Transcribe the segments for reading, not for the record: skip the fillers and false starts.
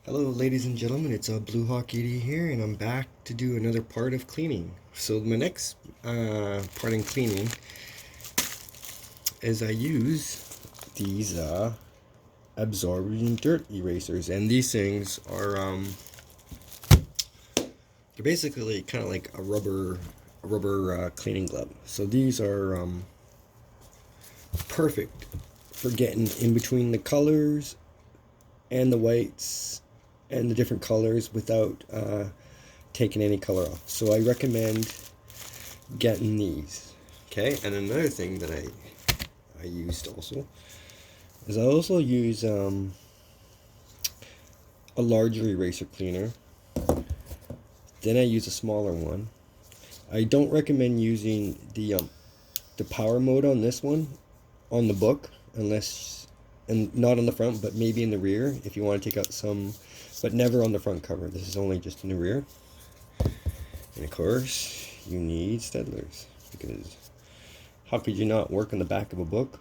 Hello ladies and gentlemen, it's Blue Hawk 80 here, and I'm back to do another part of cleaning. So my next part in cleaning is I use these absorbing dirt erasers, and these things are they're basically kind of like a rubber cleaning glove. So these are perfect for getting in between the colors and the whites and the different colors without taking any color off. So I recommend getting these. Okay, and another thing that I used also is I also use a larger eraser cleaner. Then I use a smaller one. I don't recommend using the power mode on this one on the book, unless, and not on the front, but maybe in the rear if you want to take out some, but never on the front cover. This is only just in the rear. And of course you need Staedtlers, because how could you not work on the back of a book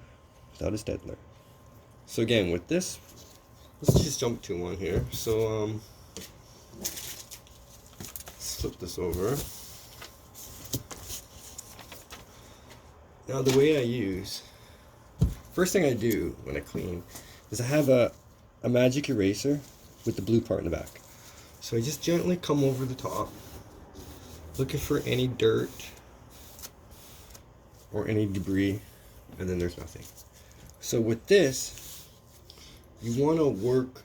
without a Staedtler? So again, with this, let's just jump to one here. So let's flip this over. Now the way I use, first thing I do when I clean is I have a magic eraser with the blue part in the back. So I just gently come over the top, looking for any dirt or any debris, and then there's nothing. So with this, you want to work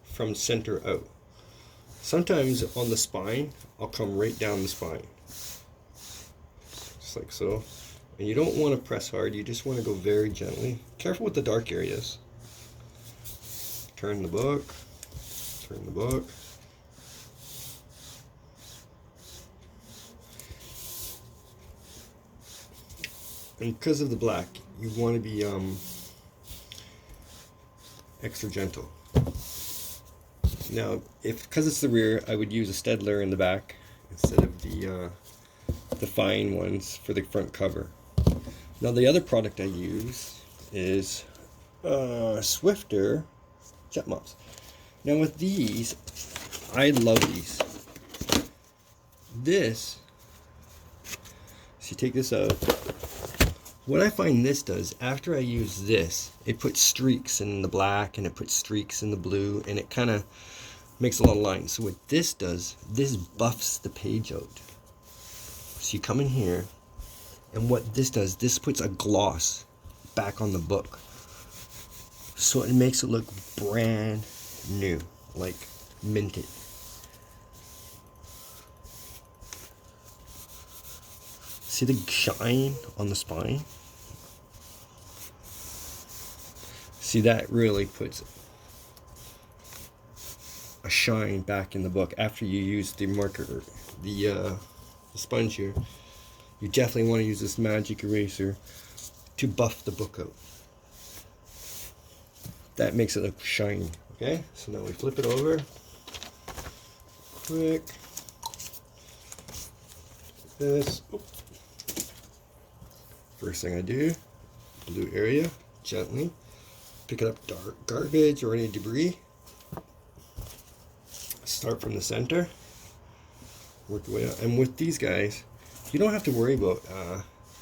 from center out. Sometimes on the spine, I'll come right down the spine, just like so. And you don't want to press hard, you just want to go very gently. Careful with the dark areas. Turn the book, turn the book. And because of the black, you want to be extra gentle. Now, because it's the rear, I would use a Staedtler in the back instead of the fine ones for the front cover. Now the other product I use is Swiffer jet mops. Now with these, I love these. This, so you take this out. What I find this does, after I use this, it puts streaks in the black and it puts streaks in the blue, and it kind of makes a lot of lines. So what this does, this buffs the page out. So you come in here, and what this does, this puts a gloss back on the book. So it makes it look brand new, like minted. See the shine on the spine? See, that really puts a shine back in the book after you use the marker, the sponge here. You definitely want to use this magic eraser to buff the book out. That makes it look shiny. Okay, so now we flip it over. Quick. This. First thing I do, blue area, gently. Pick up dark garbage or any debris. Start from the center. Work your way out. And with these guys, you don't have to worry about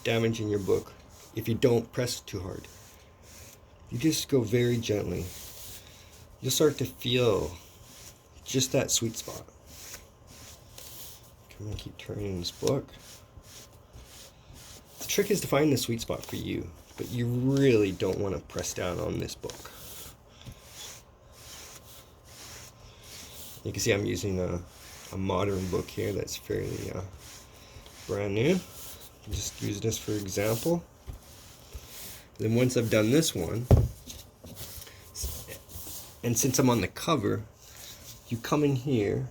damaging your book if you don't press too hard. You just go very gently. You'll start to feel just that sweet spot. Come on, keep turning this book. The trick is to find the sweet spot for you, but you really don't want to press down on this book. You can see I'm using a modern book here that's fairly brand new. Just use this for example. Then once I've done this one, and since I'm on the cover, you come in here.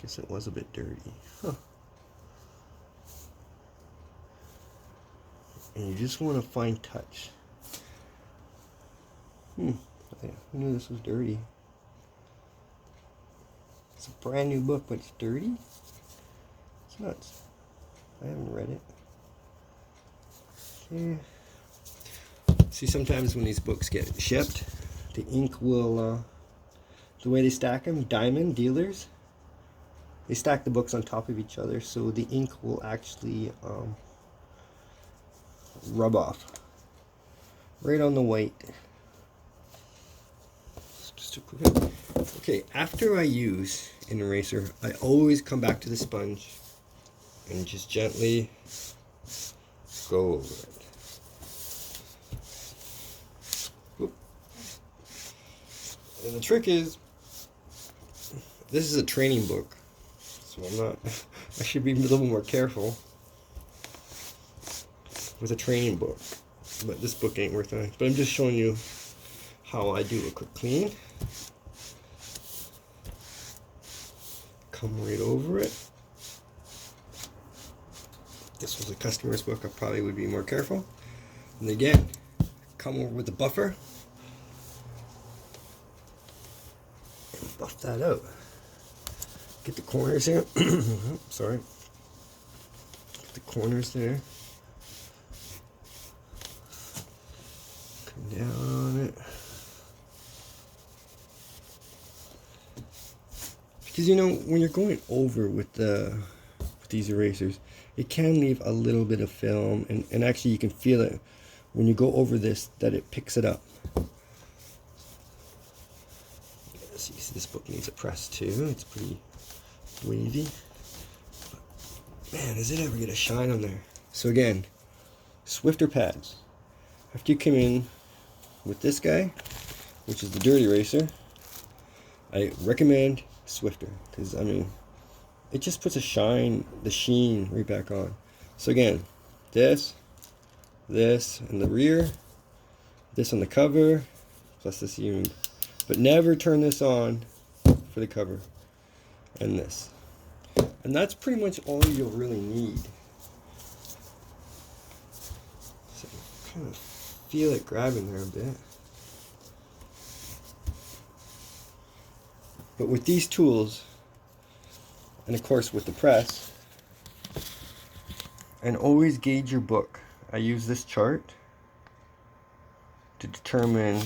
Guess it was a bit dirty. Huh. And you just want to fine touch. I knew this was dirty. It's a brand new book, but it's dirty? It's nuts. I haven't read it. Okay. See, sometimes when these books get shipped, the ink will, the way they stack them, diamond dealers, they stack the books on top of each other, so the ink will actually rub off right on the white. Just a quick. Okay, after I use an eraser, I always come back to the sponge and just gently go over it. Oop. And the trick is, this is a training book, so I should be a little more careful with a training book, but this book ain't worth it. But I'm just showing you how I do a quick clean. Come right over it. If this was a customer's book, I probably would be more careful. And again, come over with the buffer and buff that out. Get the corners here. Sorry. Get the corners there. Come down on it. Because, you know, when you're going over with these erasers, it can leave a little bit of film, and actually you can feel it when you go over this, that it picks it up. So you see this book needs a press too. It's pretty wavy. But man, does it ever get a shine on there. So again, Swiffer pads. After you come in with this guy, which is the dirty eraser, I recommend Swiffer, because I mean, it just puts the sheen right back on. So again, this in the rear, this on the cover, plus this even, but never turn this on for the cover, and this. And that's pretty much all you'll really need. So kind of feel it grabbing there a bit. But with these tools, and of course with the press, and always gauge your book. I use this chart to determine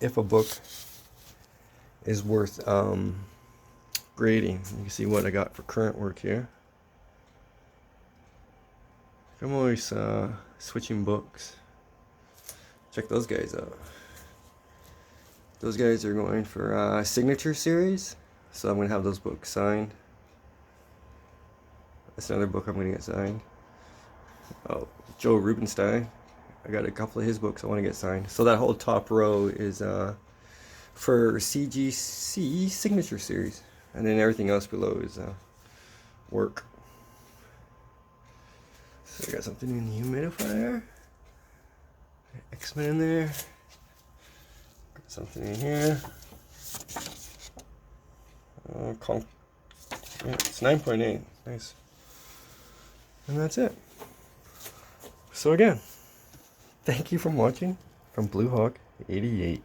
if a book is worth grading. You can see what I got for current work here. I'm always switching books. Check those guys out. Those guys are going for signature series, so I'm going to have those books signed. That's another book I'm going to get signed. Oh, Joe Rubenstein. I got a couple of his books I want to get signed. So that whole top row is for CGC signature series, and then everything else below is work. So I got something in the humidifier. X-Men in there. Something in here. It's 9.8. Nice. And that's it. So again, thank you for watching from Blue Hawk 88.